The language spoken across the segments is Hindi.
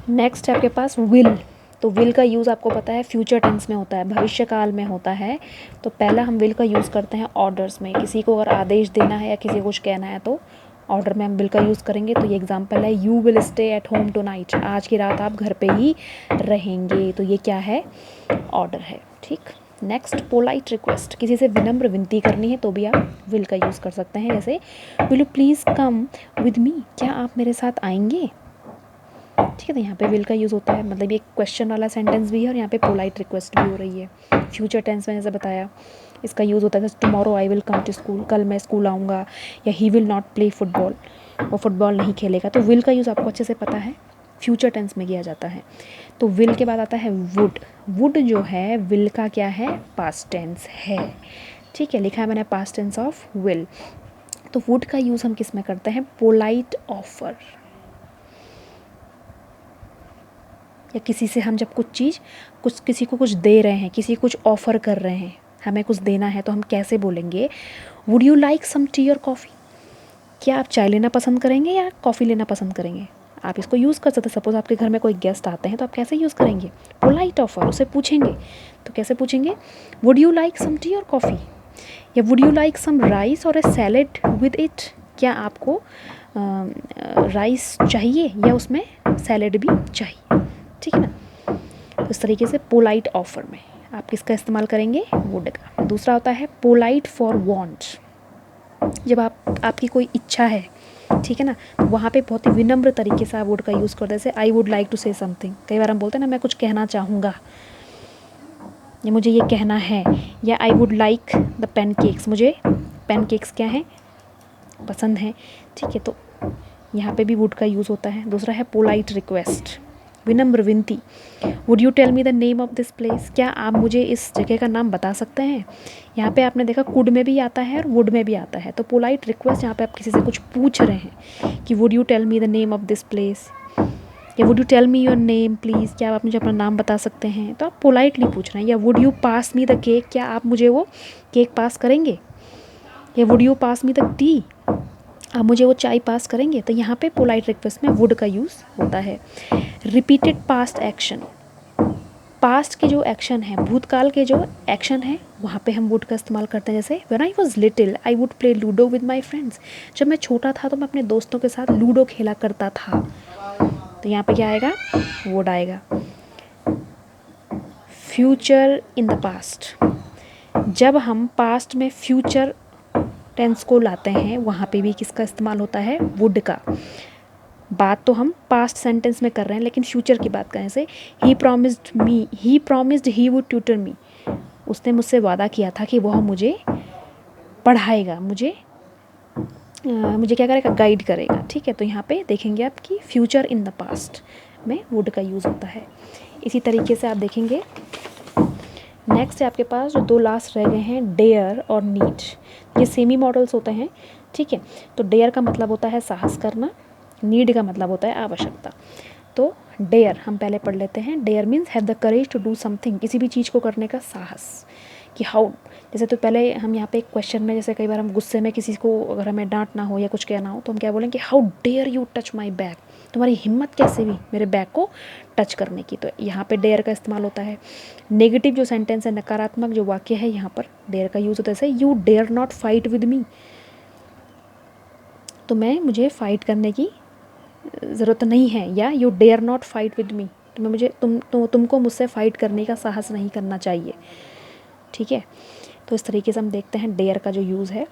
नेक्स्ट है आपके पास विल। तो विल का यूज़ आपको पता है फ्यूचर टेंस में होता है, भविष्य काल में होता है। तो पहला हम विल का यूज़ करते हैं ऑर्डर्स में, किसी को अगर आदेश देना है या किसी को कुछ कहना है तो ऑर्डर में हम विल का यूज़ करेंगे। तो ये एग्जांपल है, you will stay at home tonight, आज की रात आप घर पे ही रहेंगे। तो ये क्या है, ऑर्डर है। ठीक। नेक्स्ट पोलाइट रिक्वेस्ट, किसी से विनम्र विनती करनी है तो भी आप विल का यूज़ कर सकते हैं। जैसे will you please come with me, क्या आप मेरे साथ आएंगे। ठीक है, तो यहाँ पे विल का यूज़ होता है, मतलब ये क्वेश्चन वाला सेंटेंस भी है और यहाँ पे पोलाइट रिक्वेस्ट भी हो रही है। फ्यूचर टेंस में जैसे बताया इसका यूज़ होता है, जैसे tomorrow I will come to school, कल मैं स्कूल आऊँगा, या he will not play football, वो फुटबॉल नहीं खेलेगा। तो विल का यूज़ आपको अच्छे से पता है, फ्यूचर टेंस में किया जाता है। तो विल के बाद आता है वुड। वुड जो है विल का क्या है, पास्ट टेंस है। ठीक है, लिखा है मैंने पास्ट टेंस ऑफ विल। तो वुड का यूज़ हम किस में करते हैं, पोलाइट ऑफर, या किसी से हम जब कुछ चीज़ कुछ किसी को कुछ दे रहे हैं, किसी को कुछ ऑफ़र कर रहे हैं, हमें कुछ देना है, तो हम कैसे बोलेंगे, would you like some tea or coffee, क्या आप चाय लेना पसंद करेंगे या कॉफ़ी लेना पसंद करेंगे। आप इसको यूज़ कर सकते हैं, सपोज़ आपके घर में कोई गेस्ट आते हैं तो आप कैसे यूज़ करेंगे, पोलाइट ऑफर, उसे पूछेंगे। तो कैसे पूछेंगे, would you like some tea or coffee, या would you like some rice or a salad with it, क्या आपको राइस चाहिए या उसमें सैलेड भी चाहिए। ठीक है ना। तो इस तरीके से पोलाइट ऑफर में आप किसका इस्तेमाल करेंगे, वुड का। दूसरा होता है पोलाइट फॉर वांट, जब आपकी कोई इच्छा है, ठीक है ना, तो वहाँ पे बहुत ही विनम्र तरीके से आप वुड का यूज़ करते हैं। जैसे I would like to say something, कई बार हम बोलते हैं ना मैं कुछ कहना चाहूँगा, या मुझे ये कहना है, या आई वुड लाइक द पैनकेक्स, मुझे पैनकेक्स क्या है, पसंद है। ठीक है, तो यहाँ पे भी वुड का यूज़ होता है। दूसरा है पोलाइट रिक्वेस्ट, विनम्र विनती, would you tell me the name of this place, क्या आप मुझे इस जगह का नाम बता सकते हैं। यहाँ पे आपने देखा कुड में भी आता है और वुड में भी आता है। तो पोलाइट रिक्वेस्ट, यहाँ पे आप किसी से कुछ पूछ रहे हैं कि would you tell me the name of this place, या would you tell me your name please, क्या आप मुझे अपना नाम बता सकते हैं। तो आप पोलाइटली पूछ रहे हैं। या would you pass me the cake, क्या आप मुझे वो केक पास करेंगे। या would you pass me the T, आप मुझे वो चाय पास करेंगे। तो यहाँ पे पोलाइट रिक्वेस्ट में वुड का यूज़ होता है। रिपीटेड पास्ट एक्शन, पास्ट के जो एक्शन है, भूतकाल के जो एक्शन है, वहाँ पे हम वुड का इस्तेमाल करते हैं। जैसे when I was little I would play ludo with my friends, जब मैं छोटा था तो मैं अपने दोस्तों के साथ लूडो खेला करता था। तो यहाँ पे क्या आएगा, वुड आएगा। फ्यूचर इन द पास्ट, जब हम पास्ट में फ्यूचर टेंस को लाते हैं वहाँ पे भी किसका इस्तेमाल होता है, वुड का। बात तो हम पास्ट सेंटेंस में कर रहे हैं, लेकिन फ्यूचर की बात करें, जैसे he promised he would tutor me, उसने मुझसे वादा किया था कि वह मुझे पढ़ाएगा, मुझे क्या करेगा, गाइड करेगा। ठीक है, तो यहाँ पे देखेंगे आप कि फ्यूचर इन द पास्ट में वुड का यूज़ होता है। इसी तरीके से आप देखेंगे नेक्स्ट है आपके पास जो दो लास्ट रह गए हैं, डेयर और नीड। ये सेमी मॉडल्स होते हैं। ठीक है, तो डेयर का मतलब होता है साहस करना, नीड का मतलब होता है आवश्यकता। तो डेयर हम पहले पढ़ लेते हैं। Dare means have the courage to do something, किसी भी चीज़ को करने का साहस। कि हाउ, जैसे तो पहले हम यहाँ पे एक क्वेश्चन में, जैसे कई बार हम गुस्से में किसी को अगर हमें डांटना हो या कुछ कहना हो तो हम क्या बोलेंगे, how dare you touch my bag, तुम्हारी हिम्मत कैसे भी मेरे बैग को टच करने की। तो यहाँ पे डेयर का इस्तेमाल होता है। नेगेटिव जो सेंटेंस है, नकारात्मक जो वाक्य है, यहाँ पर डेयर का यूज़ होता है। जैसे you dare not fight with me, तो मुझे फ़ाइट करने की ज़रूरत नहीं है। या you dare not fight with me, तुमको मुझसे फ़ाइट करने का साहस नहीं करना चाहिए। ठीक है, तो इस तरीके से हम देखते हैं डेयर का जो यूज़ है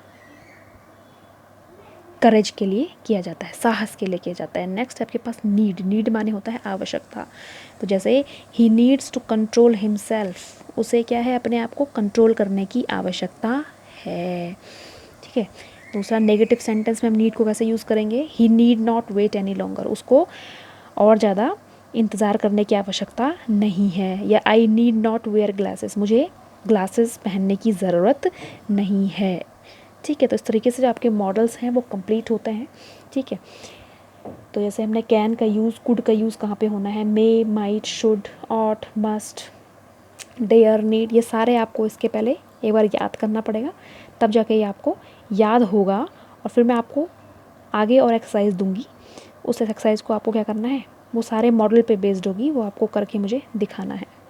करेज के लिए किया जाता है, साहस के लिए किया जाता है। नेक्स्ट आपके पास नीड माने होता है आवश्यकता। तो जैसे he needs to control himself, उसे क्या है, अपने आप को कंट्रोल करने की आवश्यकता है। ठीक है, दूसरा नेगेटिव सेंटेंस में हम नीड को कैसे यूज़ करेंगे, he need not wait any longer, उसको और ज़्यादा इंतज़ार करने की आवश्यकता नहीं है। या I need not where glasses, मुझे ग्लासेस पहनने की ज़रूरत नहीं है। ठीक है, तो इस तरीके से जो आपके मॉडल्स हैं वो कंप्लीट होते हैं। ठीक है, तो जैसे हमने कैन का यूज़, कुड का यूज़ कहाँ पे होना है, may, might, should, ought, must, dare, need, ये सारे आपको इसके पहले एक बार याद करना पड़ेगा, तब जाके ये आपको याद होगा। और फिर मैं आपको आगे और एक्सरसाइज दूंगी, उस एक्सरसाइज को आपको क्या करना है, वो सारे मॉडल पे बेस्ड होगी, वो आपको करके मुझे दिखाना है।